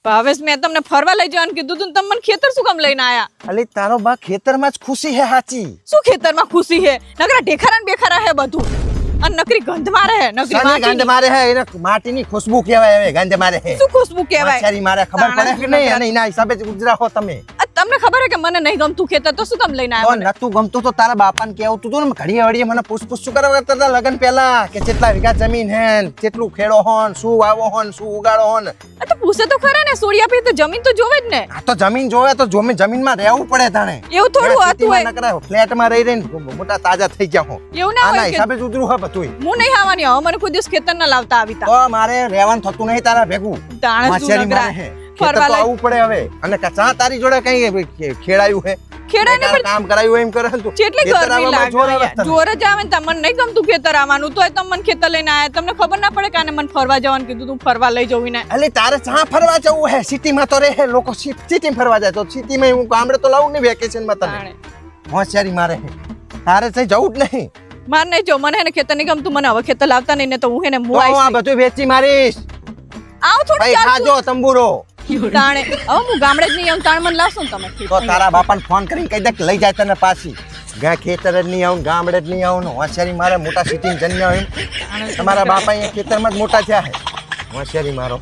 હવે મેં તમને ફરવા લઈ જવાનું કીધું તું, તમે મને ખેતર શું કામ લઈને આયા? અલી તારો બા ખેતરમાં જ ખુશી હે સાચી. શું ખેતરમાં ખુશી હે? નકરા ઢેખારા ને બેખારા હે બધું, અને નકરી ગંધ મારે હે, નકરી સાની ગંધ મારે હે, એને માટીની ખુશ્બુ કહેવાય. હવે ગંધ મારે હે, શું ખુશ્બુ કહેવાય? માછારી મારે ખબર પડે કે નહીં? અને એના હિસાબે જ ગુજરાહો તમે. તમને ખબર હે કે મને નહીં ગમતું ખેતર, તો શું કામ લઈને તો આવ્યા? નતું ગમતું તો તારા બાપાને કેવું તું ને ઘડીએ વળીએ મને પૂછ શું કરવા કરતા હતા લગન પહેલા કે કેટલા વીઘા જમીન હે, કેટલું ખેડો હોન, શું વાવો હોન, શું ઉગાડો હોન. તો પૂછે તો ખરા ને, સોડિયા પે તો જમીન તો જોવે જ ને. આ તો જમીન જોવે તો જમીનમાં રહેવું પડે તાણે. એવું થોડું હતું હોય? નકરા ફ્લેટમાં રહી રહીને મોટા તાજા થઈ ગયા હો. એવું ના આના હોય કે હિસાબે જ ઉતરું હે બધું. હું નહીં આવવાની, હવે મને કોઈ દિવસ ખેતર ના લાવતા આવી તા. તો મારે રહેવાનું થતું નહીં તારા ભેગું. તાણે માછારી શું મારે નકરા હે. ફરવા ખેતર તો લઈ આવવું પડે હવે. અને ચા તારી જોડે કઈ ખેડાયું હે? ખેડાય ને પણ કામ કરાયું એમ કરે તું. કેટલી ખેતર ગરમી આવવામાં જોર આવે લાગે, તને. જોર જ આવે ને. તમને નહીં ગમતું ખેતર આવવાનું, તોય તમે મને ખેતર લઈને આયા. તમને ખબર ના પડે કે આને મને ફરવા જવાનું કીધું, તું ફરવા લઈ જવું ને. અલી તારે ચા ફરવા જવું હે? સિટીમાં તો રહે લોકો, સિટીમાં ફરવા જાય તો સિટીમાં હું ગામડે તો લાવું ને વેકેશનમાં તને. હોશિયારી મારે હે, તારે થઈ જવું જ નહીં. માર નહીં જો, મને એને ખેતર નહીં ગમતું, મને હવે ખેતર લાવતા નહીં ને તો હું એને તો મુઆઈશ આ બધું વેચી મારીશ. આવ થોડું ભાઈ ચાલતું. ખાજો તંબુરો. તાણે હવે હું ગામડે જ નહીં આવું, તાણે મને લાવશો ને તમે તો તારા બાપાને ફોન કરીને કહી દે કે લઈ જાય તને પાછી. ખેતર જ નહીં આવું, ગામડે જ નહીં આવું. હોશિયારી મારે મોટા સિટીમાં જન્મ્યા હોય. તમારા બાપા અહીંયા ખેતરમાં જ મોટા થયા હે. હોશિયારી મારો.